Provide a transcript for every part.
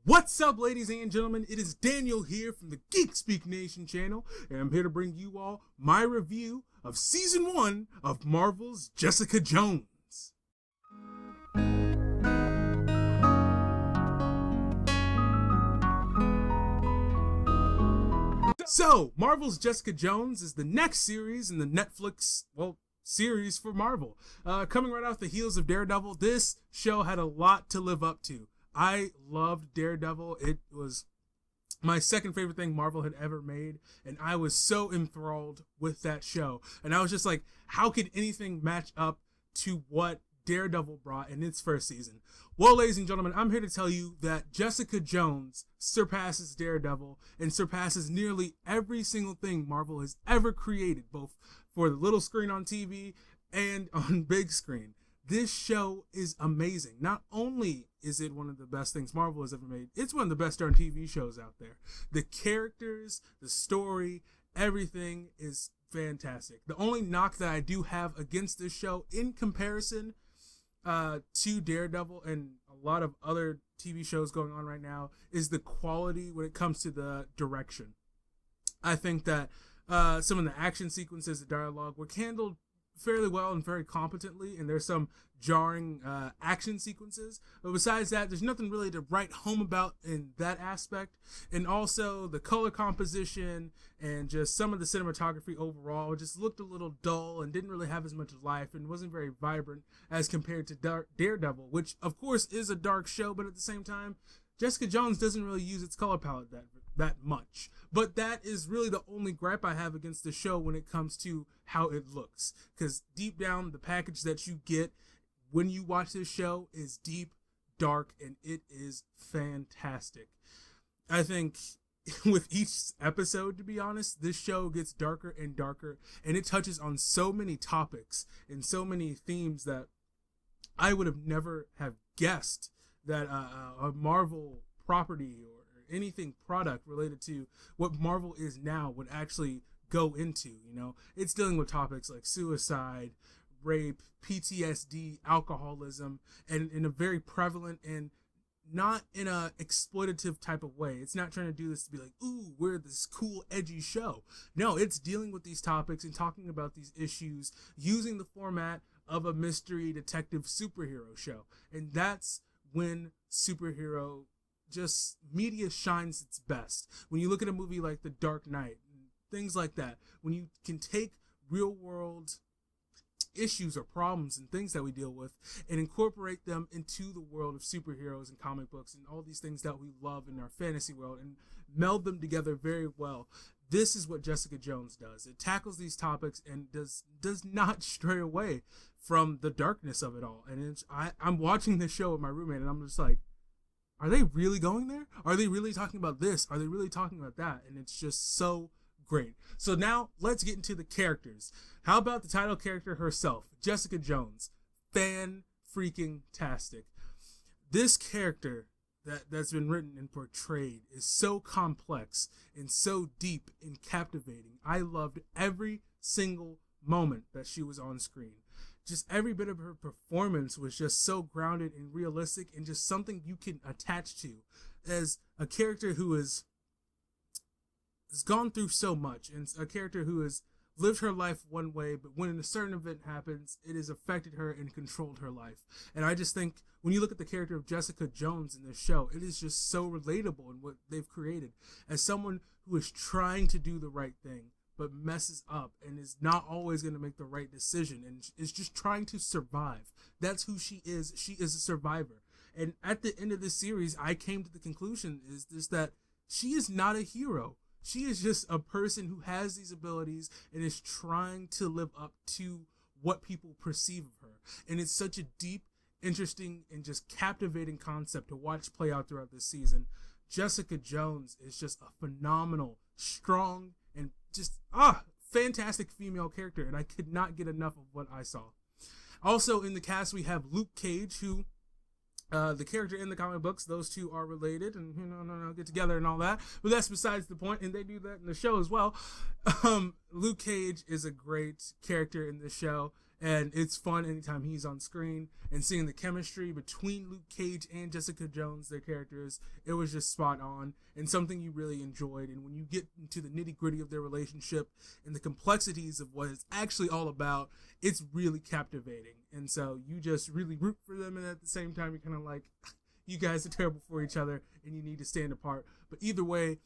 What's up, ladies and gentlemen? It is Daniel here from the Geek Speak Nation channel, and I'm here to bring you all my review of Season 1 of Marvel's Jessica Jones. So, Marvel's Jessica Jones is the next series in the Netflix, series for Marvel. Coming right off the heels of Daredevil, this show had a lot to live up to. I loved Daredevil. It was my second favorite thing Marvel had ever made, and I was so enthralled with that show. And I was just like, how could anything match up to what Daredevil brought in its first season? Well, ladies and gentlemen, I'm here to tell you that Jessica Jones surpasses Daredevil and surpasses nearly every single thing Marvel has ever created, both for the little screen on TV and on big screen. This show is amazing. Not only is it one of the best things Marvel has ever made, it's one of the best darn TV shows out there. The characters, the story, everything is fantastic. The only knock that I do have against this show in comparison to Daredevil and a lot of other TV shows going on right now is the quality when it comes to the direction. I think that some of the action sequences, the dialogue, were handled fairly well and very competently, and there's some jarring action sequences, but besides that, there's nothing really to write home about in that aspect. And also the color composition and just some of the cinematography overall just looked a little dull and didn't really have as much life and wasn't very vibrant as compared to Daredevil, which of course is a dark show, but at the same time Jessica Jones doesn't really use its color palette that much. But that is really the only gripe I have against the show when it comes to how it looks. Because deep down, the package that you get when you watch this show is deep, dark, and it is fantastic. I think with each episode, to be honest, this show gets darker and darker, and it touches on so many topics and so many themes that I would have never have guessed that a Marvel property or anything product related to what Marvel is now would actually go into. You know, it's dealing with topics like suicide, rape, PTSD, alcoholism, and in a very prevalent and not in a exploitative type of way. It's not trying to do this to be like, ooh, we're this cool, edgy show. No, it's dealing with these topics and talking about these issues using the format of a mystery detective superhero show. And that's when superhero just media shines its best. When you look at a movie like The Dark Knight, things like that, when you can take real world issues or problems and things that we deal with and incorporate them into the world of superheroes and comic books and all these things that we love in our fantasy world and meld them together very well. This is what Jessica Jones does. It tackles these topics and does not stray away from the darkness of it all. And I'm watching this show with my roommate and I'm just like, are they really going there? Are they really talking about this? Are they really talking about that? And it's just so great. So now let's get into the characters. How about the title character herself, Jessica Jones? Fan-freaking-tastic. This character that's been written and portrayed is so complex and so deep and captivating. I loved every single moment that she was on screen. Just every bit of her performance was just so grounded and realistic and just something you can attach to as a character who has gone through so much and a character who has lived her life one way, but when a certain event happens, it has affected her and controlled her life. And I just think when you look at the character of Jessica Jones in this show, it is just so relatable in what they've created as someone who is trying to do the right thing but messes up and is not always going to make the right decision and is just trying to survive. That's who she is. She is a survivor. And at the end of this series, I came to the conclusion is this, that she is not a hero. She is just a person who has these abilities and is trying to live up to what people perceive of her. And it's such a deep, interesting, and just captivating concept to watch play out throughout this season. Jessica Jones is just a phenomenal, strong, and just fantastic female character, and I could not get enough of what I saw. Also in the cast we have Luke Cage, who the character in the comic books, those two are related and get together and all that, but that's besides the point, and they do that in the show as well. Luke Cage is a great character in the show, And it's fun anytime he's on screen, and seeing the chemistry between Luke Cage and Jessica Jones, their characters, it was just spot on and something you really enjoyed. And when you get into the nitty gritty of their relationship and the complexities of what it's actually all about, it's really captivating. And so you just really root for them, and at the same time, you're kind of like, you guys are terrible for each other and you need to stand apart. But either way,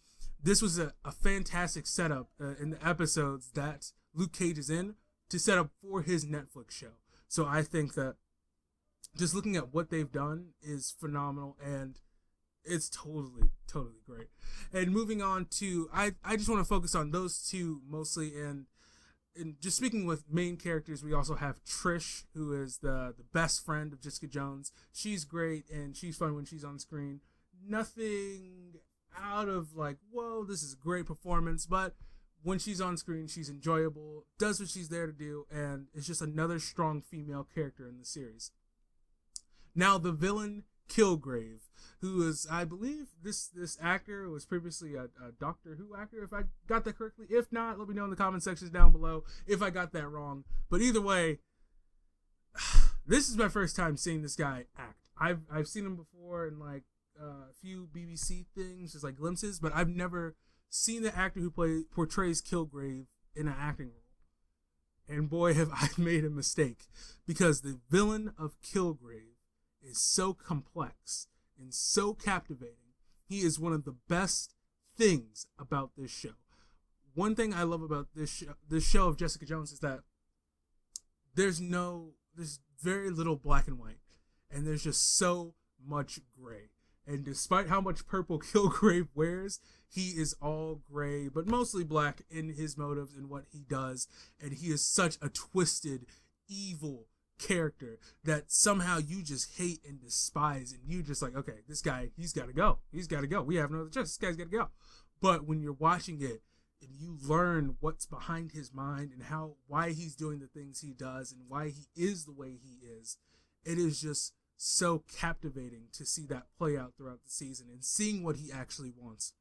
this was a fantastic setup in the episodes that Luke Cage is in to set up for his Netflix show. So I think that just looking at what they've done is phenomenal, and it's totally great. And moving on to, I just want to focus on those two mostly, and just speaking with main characters, we also have Trish, who is the best friend of Jessica Jones. She's great, and she's fun when she's on screen. Nothing out of like, whoa, this is a great performance, but when she's on screen, she's enjoyable, does what she's there to do, and is just another strong female character in the series. Now, the villain, Kilgrave, who is, I believe, this actor was previously a Doctor Who actor, if I got that correctly. If not, let me know in the comment sections down below if I got that wrong. But either way, this is my first time seeing this guy act. I've seen him before in like a few BBC things, just like glimpses, but I've never seen the actor who portrays Kilgrave in an acting role. And boy, have I made a mistake, because the villain of Kilgrave is so complex and so captivating. He is one of the best things about this show. One thing I love about this show of Jessica Jones is that there's very little black and white, and there's just so much gray. And despite how much purple Kilgrave wears, he is all gray, but mostly black in his motives and what he does. And he is such a twisted, evil character that somehow you just hate and despise. And you just like, okay, this guy, he's got to go. He's got to go. We have no other choice. This guy's got to go. But when you're watching it and you learn what's behind his mind and why he's doing the things he does and why he is the way he is, it is just so captivating to see that play out throughout the season, and seeing what he actually wants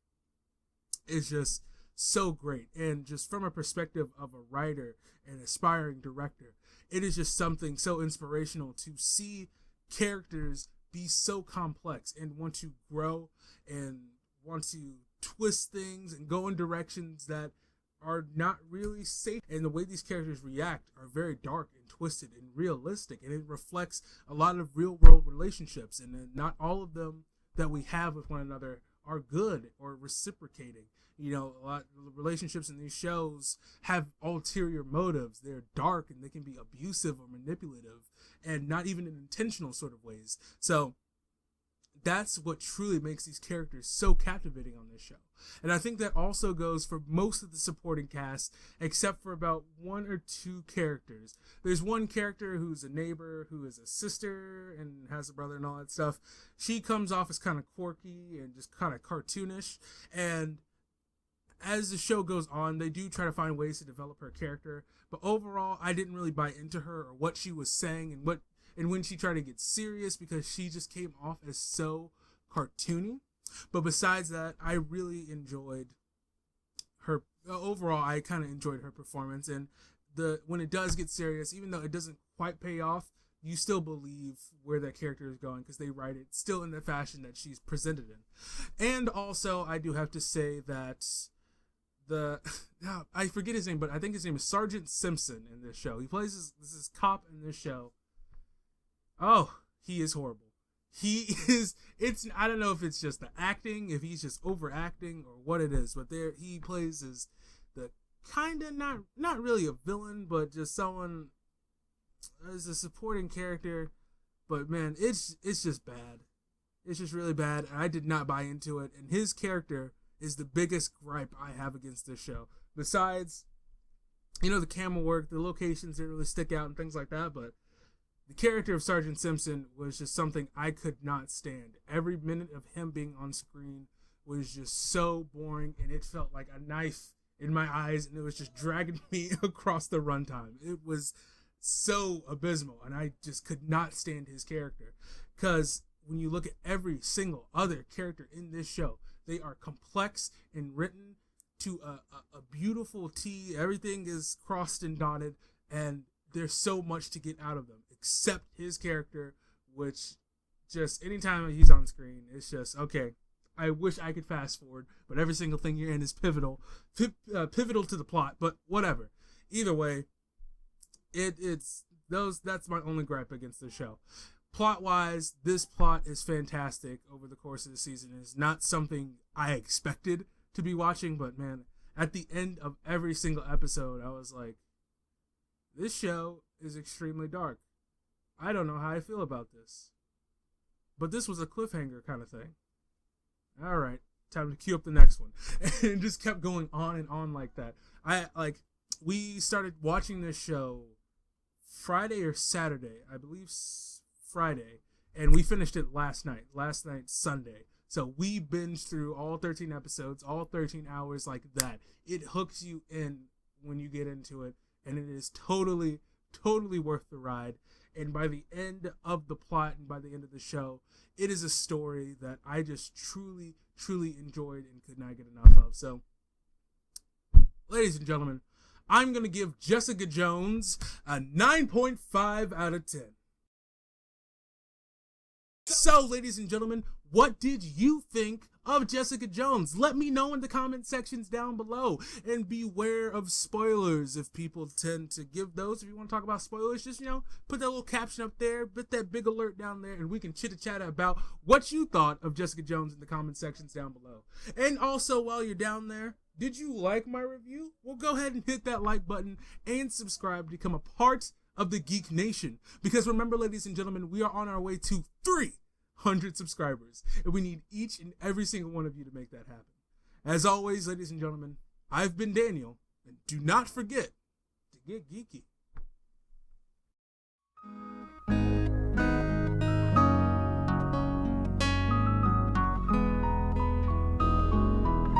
is just so great. And just from a perspective of a writer and aspiring director, it is just something so inspirational to see characters be so complex and want to grow and want to twist things and go in directions that are not really safe. And the way these characters react are very dark and twisted and realistic, and it reflects a lot of real world relationships, and not all of them that we have with one another are good or reciprocating. You know, a lot of relationships in these shows have ulterior motives. They're dark and they can be abusive or manipulative, and not even in intentional sort of ways. So that's what truly makes these characters so captivating on this show. And I think that also goes for most of the supporting cast, except for about one or two characters. There's one character who's a neighbor, who is a sister and has a brother and all that stuff. She comes off as kind of quirky and just kind of cartoonish. And as the show goes on, they do try to find ways to develop her character. But overall, I didn't really buy into her or what she was saying and when she tried to get serious, because she just came off as so cartoony. But besides that, I really enjoyed her. Overall, I kind of enjoyed her performance. And when it does get serious, even though it doesn't quite pay off, you still believe where that character is going, because they write it still in the fashion that she's presented in. And also, I do have to say that I forget his name, but I think his name is Sergeant Simpson in this show. He plays this cop in this show. Oh, he is horrible. I don't know if it's just the acting, if he's just overacting or what it is, but he plays as the kind of not really a villain, but just someone as a supporting character. But man, it's just bad. It's just really bad. And I did not buy into it. And his character is the biggest gripe I have against this show. Besides, the camera work, the locations didn't really stick out and things like that, but the character of Sergeant Simpson was just something I could not stand. Every minute of him being on screen was just so boring, and it felt like a knife in my eyes, and it was just dragging me across the runtime. It was so abysmal, and I just could not stand his character. Because when you look at every single other character in this show, they are complex and written to a beautiful T. Everything is crossed and dotted, and there's so much to get out of them, except his character, which just anytime he's on screen, it's just, okay, I wish I could fast forward, but every single thing you're in is pivotal to the plot, but whatever. Either way, that's my only gripe against the show. Plot-wise, this plot is fantastic over the course of the season. It's not something I expected to be watching, but man, at the end of every single episode, I was like, this show is extremely dark. I don't know how I feel about this. But this was a cliffhanger kind of thing. All right, time to queue up the next one. And it just kept going on and on like that. We started watching this show Friday or Saturday, I believe Friday, and we finished it last night, Sunday. So we binged through all 13 episodes, all 13 hours like that. It hooks you in when you get into it, and it is totally, totally worth the ride. And by the end of the plot and by the end of the show, it is a story that I just truly, truly enjoyed and could not get enough of. So, ladies and gentlemen, I'm going to give Jessica Jones a 9.5 out of 10. So, ladies and gentlemen, what did you think of Jessica Jones? Let me know in the comment sections down below. And beware of spoilers if people tend to give those. If you want to talk about spoilers, just, put that little caption up there, put that big alert down there, and we can chitter-chat about what you thought of Jessica Jones in the comment sections down below. And also, while you're down there, did you like my review? Well, go ahead and hit that like button and subscribe to become a part of the Geek Nation. Because remember, ladies and gentlemen, we are on our way to 300 subscribers, and we need each and every single one of you to make that happen. As always, ladies and gentlemen, I've been Daniel, and do not forget to get geeky.